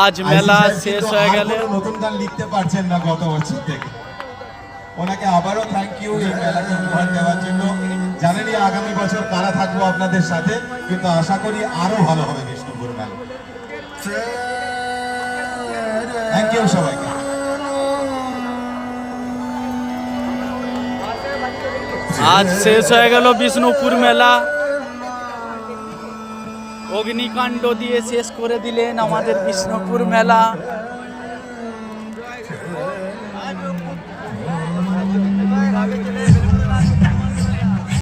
আজ মেলা শেষ হয়ে গেলে নতুন গান লিখতে পারছেন না গত বছর থেকে। ওনাকে আবারও থ্যাংক ইউ এই মেলাকে উপহার দেওয়ার জন্য। জানেনি আগামী বছর কারা থাকবো আপনাদের সাথে, কিন্তু আশা করি আরো ভালো হবে বিষ্ণুপুর মেলা। থ্যাংক ইউ সবাইকে। আজ শেষ হয়ে গেল বিষ্ণুপুর মেলা। অগ্নিকাণ্ড দিয়ে শেষ করে দিলেন আমাদের বিষ্ণুপুর মেলা।